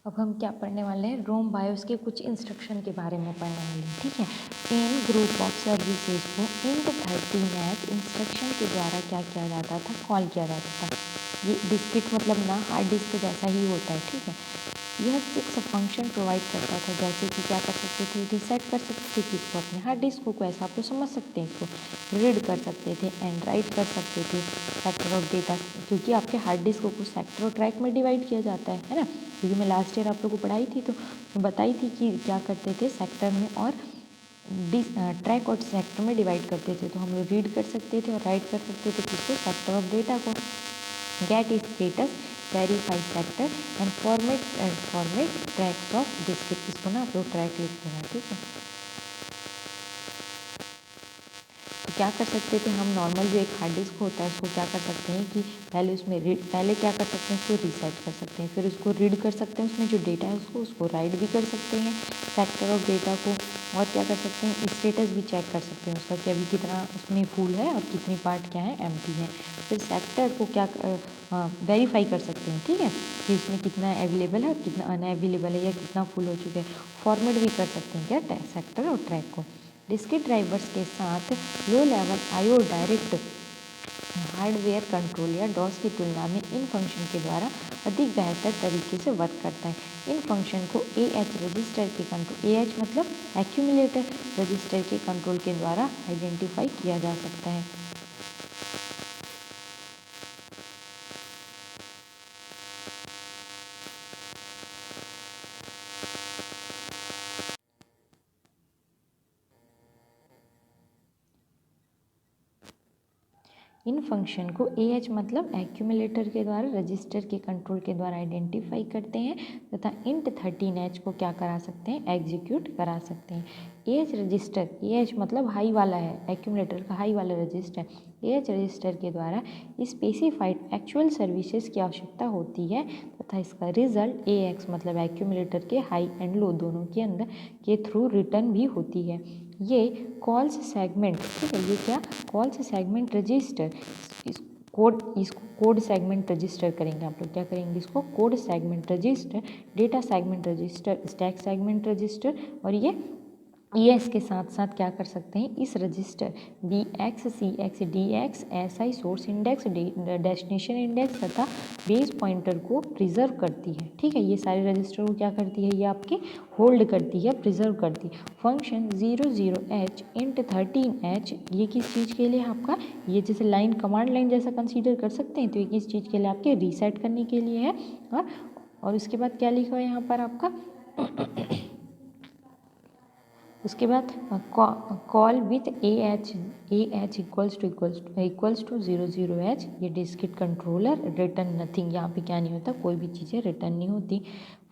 अब हम क्या पढ़ने वाले हैं, रोम बायोस के कुछ इंस्ट्रक्शन के बारे में पढ़ने वाले हैं, ठीक है। इन ग्रुप ऑफ सर्विसेज को इंट 13H इंस्ट्रक्शन के द्वारा क्या किया जाता था, कॉल किया जाता था। ये डिस्क्रीट मतलब ना हार्ड डिस्क जैसा ही होता है, ठीक है। यह 6 फंक्शन प्रोवाइड करता था, जैसे कि क्या कर सकते थे, रीसेट कर सकते थे किसको, अपने हार्ड डिस्क को, ऐसा आप लोग समझ सकते हैं इसको। रीड कर सकते थे एंड राइट कर सकते थे सेक्टर ऑफ डेटा, क्योंकि आपके हार्ड डिस्क को कुछ सेक्टर और ट्रैक में डिवाइड किया जाता है ना। क्योंकि मैं लास्ट ईयर आप लोग को पढ़ाई थी तो बताई थी कि क्या करते थे, सेक्टर में और ट्रैक और सेक्टर में डिवाइड करते थे। तो हम लोग रीड कर सकते थे और राइट कर सकते थे किसको, सेक्टर ऑफ डेटा को। Get status, verify sector and format tracks of disk, इसको ना आप लोग ट्रैक लिखते हैं, ठीक है। तो क्या कर सकते थे हम, नॉर्मल जो एक हार्ड डिस्क होता है उसको क्या कर सकते हैं कि पहले क्या कर सकते हैं, उसको रीसेट कर सकते हैं, फिर उसको रीड कर सकते हैं, उसमें जो डेटा है उसको राइट भी कर सकते हैं सेक्टर ऑफ डेटा को, और क्या कर सकते हैं, स्टेटस भी चेक कर सकते हैं उसका कि अभी कितना उसमें फुल है और कितनी पार्ट क्या है, एम्प्टी है। फिर सेक्टर को क्या वेरीफाई कर सकते हैं, ठीक है, कि उसमें कितना अवेलेबल है और कितना अनअवेलेबल है या कितना फुल हो चुका है। फॉर्मेट भी कर सकते हैं क्या, सेक्टर और ट्रैक को। डिस्क्रीट ड्राइवर्स के साथ low level IO direct hardware control या डॉस की तुलना में इन फंक्शन के द्वारा अधिक बेहतर तरीके से वर्क करता है। इन फंक्शन को AH रजिस्टर के कंट्रोल, AH मतलब एक्यूमुलेटर रजिस्टर के कंट्रोल के द्वारा आइडेंटिफाई किया जा सकता है। इन फंक्शन को AH मतलब एक्यूमुलेटर के द्वारा रजिस्टर के कंट्रोल के द्वारा आइडेंटिफाई करते हैं तथा इंट 13H को क्या करा सकते हैं, एग्जीक्यूट करा सकते हैं। AH रजिस्टर, AH मतलब हाई वाला है, एक्यूमुलेटर का हाई वाला रजिस्टर। AH रजिस्टर के द्वारा स्पेसिफाइड एक्चुअल सर्विसेज की आवश्यकता होती है तथा इसका रिजल्ट AX मतलब एक्यूमुलेटर के हाई एंड लो दोनों के अंदर के थ्रू रिटर्न भी होती है। ये कॉल्स सेगमेंट, ठीक है, ये क्या, कॉल्स सेगमेंट रजिस्टर, इसको कोड सेगमेंट रजिस्टर करेंगे आप लोग, क्या करेंगे इसको, code segment register, data segment register, stack segment register, और ये ES के साथ साथ क्या कर सकते हैं, इस register BX CX DX SI source index destination index तथा बेस पॉइंटर को प्रिजर्व करती है, ठीक है। ये सारे रजिस्टर को क्या करती है, ये आपके होल्ड करती है, प्रिजर्व करती है। फंक्शन 00H इंट 13H, ये किस चीज़ के लिए आपका, ये जैसे लाइन कमांड लाइन जैसा कंसीडर कर सकते हैं, तो ये किस चीज़ के लिए, आपके रीसेट करने के लिए है। और उसके बाद क्या लिखा है यहाँ पर आपका उसके बाद call with AH equals to 00H, ये डिस्क्रीट कंट्रोलर रिटर्न नथिंग, यहाँ पे क्या नहीं होता, कोई भी चीज़ें रिटर्न नहीं होती।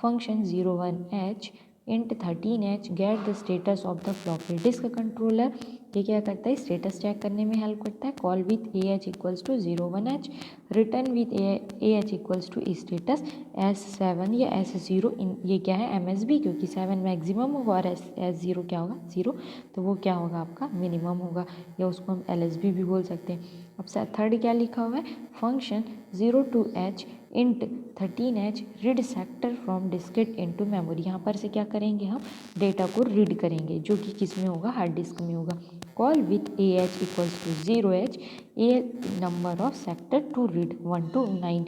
Function 01H int 13H get the status of the floppy disk controller, ये क्या करता है, स्टेटस चेक करने में हेल्प करता है। Call with AH equals to 01H, return with AH equals to status S7 या S0, ये क्या है, MSB, क्योंकि 7 मैक्सिमम होगा और S0 क्या होगा, 0, तो वो क्या होगा आपका मिनिमम होगा, या उसको हम LSB भी बोल सकते हैं। अब थर्ड क्या लिखा हुआ है, function 02H int 13H read sector from discrete into memory, यहाँ पर से क्या करेंगे, हम डेटा को रीड करेंगे जो कि किस में होगा, हार्ड डिस्क में होगा। Call with AH equals to 0H a number of sector to read 1 to 9,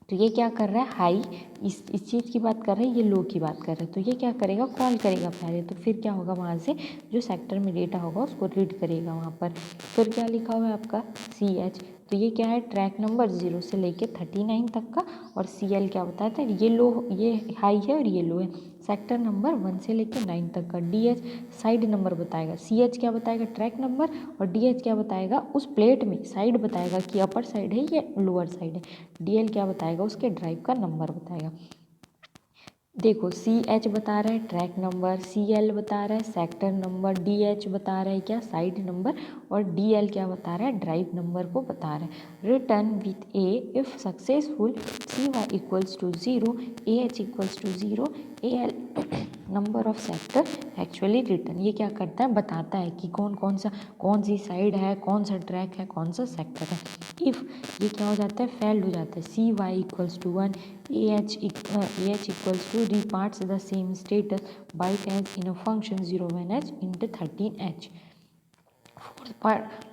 तो ये क्या कर रहा है, हाई इस चीज़ की बात कर रहा है, ये लो की बात कर रहा है, तो ये क्या करेगा, कॉल करेगा पहले, तो फिर क्या होगा, वहाँ से जो सेक्टर में डेटा होगा उसको रीड करेगा वहाँ पर। फिर क्या लिखा हुआ है आपका CH, तो ये क्या है, ट्रैक नंबर 0 से लेके 39 तक का, और CL क्या बताता है, ये लो, ये हाई है और ये लो है। सेक्टर नंबर 1 से लेके 9 तक का। DH साइड नंबर बताएगा, CH क्या बताएगा, ट्रैक नंबर, और DH क्या बताएगा, उस प्लेट में साइड बताएगा कि अपर साइड है या लोअर साइड है। DL क्या बताएगा, उसके ड्राइव का नंबर बताएगा। देखो CH बता रहा है ट्रैक नंबर, CL बता रहा है सेक्टर नंबर, DH बता रहा है क्या, साइड नंबर, और DL क्या बता रहा है, ड्राइव नंबर को बता रहा है। Return with A if successful, CY equals to 0, AH equals to 0, AL number of sector actually return. ये क्या करता है, बताता है कि कौन सी साइड है, कौन सा ट्रैक है, कौन सा सेक्टर है। इफ़ ये क्या हो जाता है, फेल्ड हो जाता है। C Y equals to 1, A H equals to reports the same status byte as in a function 0 1 h into 13 h।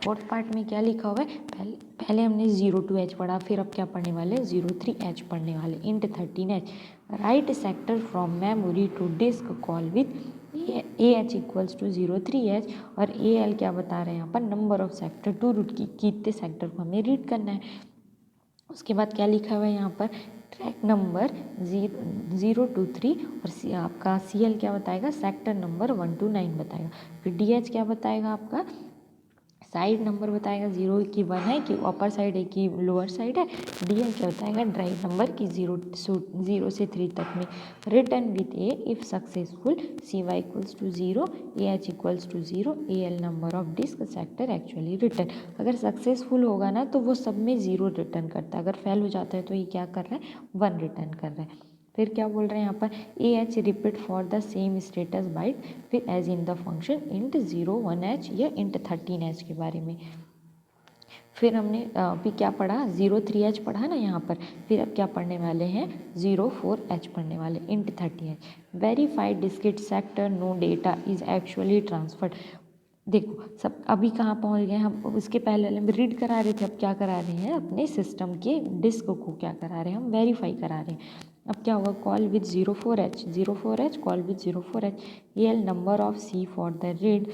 Fourth part में क्या लिखा हुआ है, पहले हमने 0 2 h पढ़ा, फिर अब क्या पढ़ने वाले, 0 3 h पढ़ने वाले, int 13 h। Write sector from memory to disk call with A H equals to 0 3 h। और ए एल क्या बता रहे हैं यहाँ पर, number of sector to route की कितने सेक्टर को हमें रीड करना है। उसके बाद क्या लिखा हुआ है यहाँ पर, ट्रैक नंबर 0 2 3 और आपका सी एल क्या बताएगा, सेक्टर नंबर 1 to 9 बताएगा। फिर डी एच क्या बताएगा, आपका साइड नंबर बताएगा, 0 की 1 है कि अपर साइड है कि लोअर साइड है। डी एल क्या बताएगा, ड्राइव नंबर की 0 से 3 तक में। Return with A if successful, C Y equals to 0, A H equals to 0, A L number of disk sector actually return. अगर सक्सेसफुल होगा ना तो वो सब में 0 रिटर्न करता है, अगर फेल हो जाता है तो ये क्या कर रहा है, 1 रिटर्न कर रहा है। फिर क्या बोल रहे हैं यहाँ पर, A H repeat for the same status byte फिर as in the function int 0 1 h या इंट 13 h के बारे में। फिर हमने अभी क्या पढ़ा, 0 3 h पढ़ा ना यहाँ पर। फिर अब क्या पढ़ने वाले हैं, 0 4 h पढ़ने वाले, int 13 h। Verified discrete sector no data is actually transferred. देखो सब अभी कहाँ पहुँच गए हम, उसके पहले हम रीड करा रहे थे, अब क्या करा रहे हैं, अपने सिस्टम के डिस्क को क्या करा रहे हैं, हम वेरीफाई करा रहे हैं। अब क्या होगा, call with 0 4 h call with 0 4 h, A L number of C for the read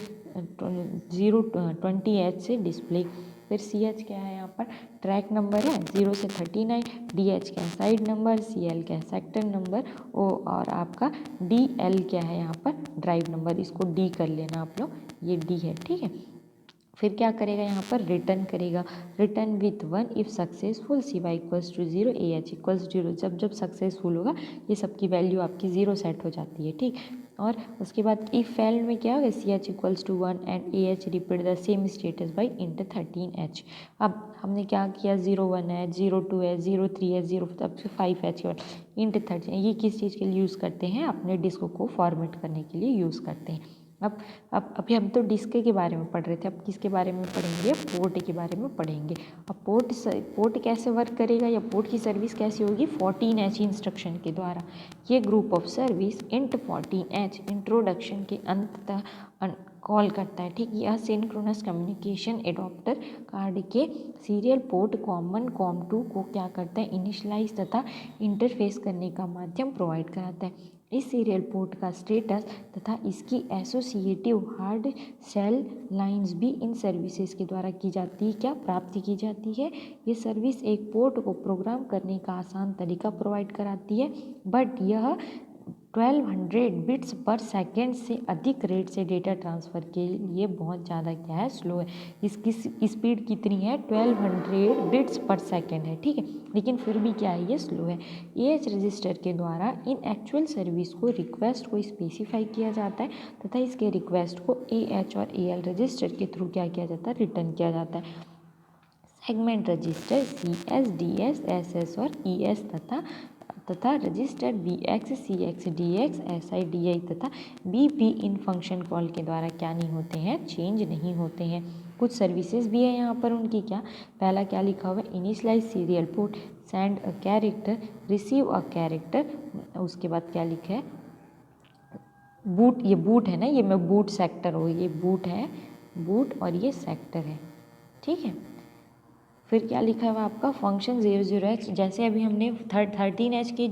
0 20 h से डिस्प्ले। फिर सी एच क्या है यहाँ पर, ट्रैक नंबर है 0 से 39, डी एच क्या है, साइड नंबर, सी एल क्या है, सेक्टर नंबर, ओ और आपका डी एल क्या है यहाँ पर, ड्राइव नंबर। इसको डी कर लेना आप लोग, ये डी है, ठीक है। फिर क्या करेगा यहाँ पर, रिटर्न करेगा, return with 1 if successful, C Y equals to 0, A H equals 0। जब सक्सेसफुल होगा ये सबकी वैल्यू आपकी 0 सेट हो जाती है, ठीक। और उसके बाद इफ फेल्ड में क्या होगा, C H equals to 1 and A H repeat the same status by int 13 h। अब हमने क्या किया, 0 1 h 0 2 h 0 3 h 0 तब से 5 h इंट 13। ये किस चीज़ के लिए यूज़ करते हैं, अपने डिस्क को फॉर्मेट करने के लिए यूज़ करते हैं। अब अभी हम तो डिस्क के बारे में पढ़ रहे थे, अब किसके बारे में पढ़ेंगे, पोर्ट के बारे में पढ़ेंगे। अब पोर्ट कैसे वर्क करेगा या पोर्ट की सर्विस कैसी होगी, 14 h इंस्ट्रक्शन के द्वारा। ये group of service int 14 h introduction के अंततः कॉल करता है, ठीक। यह सिंक्रोनस कम्युनिकेशन एडॉप्टर कार्ड के सीरियल पोर्ट कॉम2 को क्या करता है, इनिशलाइज तथा इंटरफेस करने का माध्यम प्रोवाइड कराता है। इस सीरियल पोर्ट का स्टेटस तथा इसकी एसोसिएटिव हार्ड सेल लाइंस भी इन सर्विसेज के द्वारा की जाती है, क्या प्राप्त की जाती है। ये सर्विस एक पोर्ट को प्रोग्राम करने का आसान तरीका प्रोवाइड कराती है, बट यह 1200 बिट्स पर सेकेंड से अधिक रेट से डेटा ट्रांसफ़र के लिए बहुत ज़्यादा क्या है, स्लो है। इसकी स्पीड कितनी है, 1200 बिट्स पर सेकेंड है, ठीक है। लेकिन फिर भी क्या है, ये स्लो है। ए एच रजिस्टर के द्वारा इन एक्चुअल सर्विस को रिक्वेस्ट को स्पेसिफाई किया जाता है तथा इसके रिक्वेस्ट को ए एच और ए एल रजिस्टर के थ्रू क्या किया जाता है, रिटर्न किया जाता है। Segment register C S D S S S और ई एस तथा register B X C X D X S I D I तथा बी पी इन फंक्शन कॉल के द्वारा क्या नहीं होते हैं, चेंज नहीं होते हैं। कुछ सर्विसेज भी है यहाँ पर उनकी, क्या पहला क्या लिखा हुआ है, initialise serial port, send a character, receive a character. उसके बाद क्या लिखा है, बूट, ये बूट है ना, ये मैं बूट सेक्टर हो, ये बूट है, बूट और ये सेक्टर है, ठीक है। फिर क्या लिखा हुआ आपका, फंक्शन 00h, जैसे अभी हमने 13h के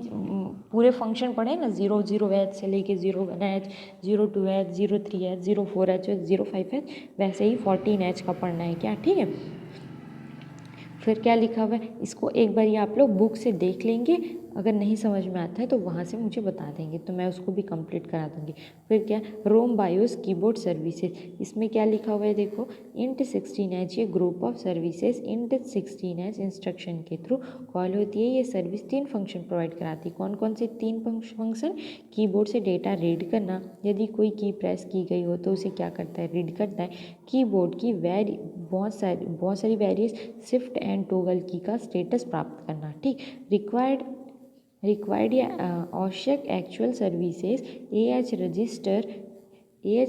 पूरे फंक्शन पढ़े ना, 00h से लेके 01h 02h 03h 04h 05h, वैसे ही 14h का पढ़ना है, क्या, ठीक है। फिर क्या लिखा हुआ है, इसको एक बार ये आप लोग बुक से देख लेंगे, अगर नहीं समझ में आता है तो वहाँ से मुझे बता देंगे, तो मैं उसको भी कंप्लीट करा दूँगी। फिर क्या, रोम बायोस कीबोर्ड सर्विसेज, इसमें क्या लिखा हुआ है, देखो इंट 16h, ये group of services int 16h instruction के थ्रू कॉल होती है। ये सर्विस 3 फंक्शन प्रोवाइड कराती है। कौन कौन से 3 फंक्शन, कीबोर्ड से डेटा रीड करना, यदि कोई की प्रेस की गई हो तो उसे क्या करता है, रीड करता है। कीबोर्ड की बहुत सारी वेरियस शिफ्ट एंड टॉगल की का स्टेटस प्राप्त करना, ठीक। रिक्वायर्ड या आवश्यक एक्चुअल सर्विसेज एएच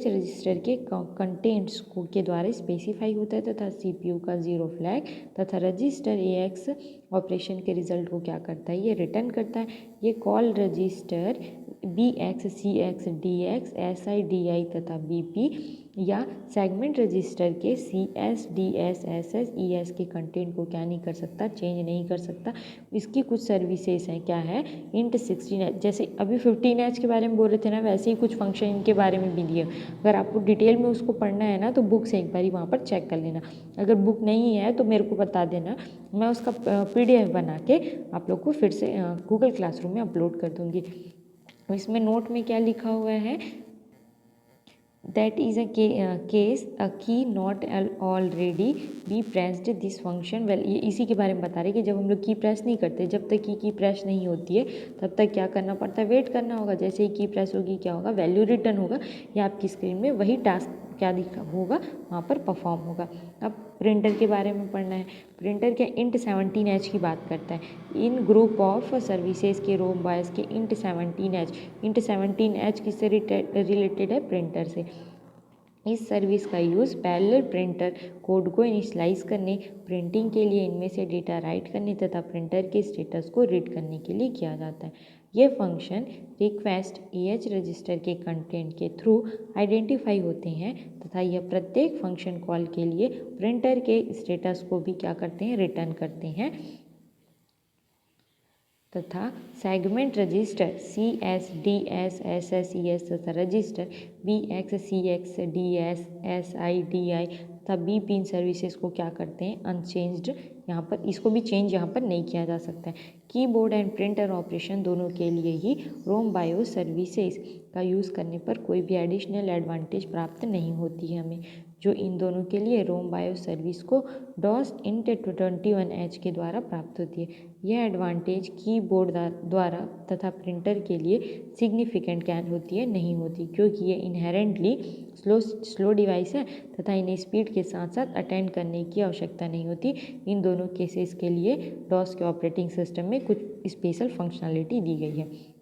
रजिस्टर के कंटेंट्स को के द्वारा स्पेसिफाई होता है तथा सीपीयू का जीरो फ्लैग तथा रजिस्टर एएक्स ऑपरेशन के रिजल्ट को क्या करता है, ये रिटर्न करता है। ये call register B X C X D X S I D I तथा बी पी या सेगमेंट रजिस्टर के C S D S S S E S के कंटेंट को क्या नहीं कर सकता, चेंज नहीं कर सकता। इसकी कुछ सर्विसेज हैं, क्या है, इंट 16H, जैसे अभी 15H के बारे में बोल रहे थे ना, वैसे ही कुछ फंक्शन इनके बारे में भी दिए। अगर आपको डिटेल में उसको पढ़ना है ना तो बुक से एक बारी वहाँ पर चेक कर लेना। अगर बुक नहीं है तो मेरे को बता देना, मैं उसका PDF बना के आप लोग को फिर से गूगल क्लासरूम में अपलोड कर दूँगी। इसमें नोट में क्या लिखा हुआ है, that is a case a key not already be pressed this function well, ये इसी के बारे में बता रहे कि जब हम लोग की प्रेस नहीं करते, जब तक की प्रेस नहीं होती है तब तक क्या करना पड़ता है, वेट करना होगा। जैसे ही की प्रेस होगी क्या होगा, वैल्यू रिटर्न होगा या आपकी स्क्रीन में वही टास्क क्या दिखा होगा, वहाँ पर परफॉर्म होगा। अब प्रिंटर के बारे में पढ़ना है। प्रिंटर के इंट 17H की बात करता है। इन ग्रुप ऑफ सर्विसेज के रोम बायस के इंट 17H किससे रिलेटेड है, प्रिंटर से। इस सर्विस का यूज़ पैरेलल प्रिंटर कोड को इनिशलाइज करने, प्रिंटिंग के लिए इनमें से डेटा राइट करने तथा प्रिंटर के स्टेटस को रीड करने के लिए किया जाता है। ये फंक्शन रिक्वेस्ट एएच रजिस्टर के कंटेंट के थ्रू आइडेंटिफाई होते हैं तथा यह प्रत्येक फंक्शन कॉल के लिए प्रिंटर के स्टेटस को भी क्या करते हैं, रिटर्न करते हैं। तथा segment register C S D S S S E S तथा register B X C X D S S I D I तथा बी पिन सर्विसेज को क्या करते हैं, अनचेंज्ड, यहाँ पर इसको भी चेंज यहाँ पर नहीं किया जा सकता है। कीबोर्ड एंड प्रिंटर ऑपरेशन दोनों के लिए ही रोम बायोस सर्विसेज का यूज़ करने पर कोई भी एडिशनल एडवांटेज प्राप्त नहीं होती है हमें, जो इन दोनों के लिए रोम बायोस सर्विस को डॉस इंट 21H के द्वारा प्राप्त होती है। यह एडवांटेज कीबोर्ड द्वारा तथा प्रिंटर के लिए सिग्निफिकेंट क्या होती है, नहीं होती, क्योंकि ये इनहेरेंटली स्लो डिवाइस है तथा इन्हें स्पीड के साथ साथ अटेंड करने की आवश्यकता नहीं होती। इन दोनों केसेस के लिए डॉस के ऑपरेटिंग सिस्टम में कुछ स्पेशल फंक्शनलिटी दी गई है।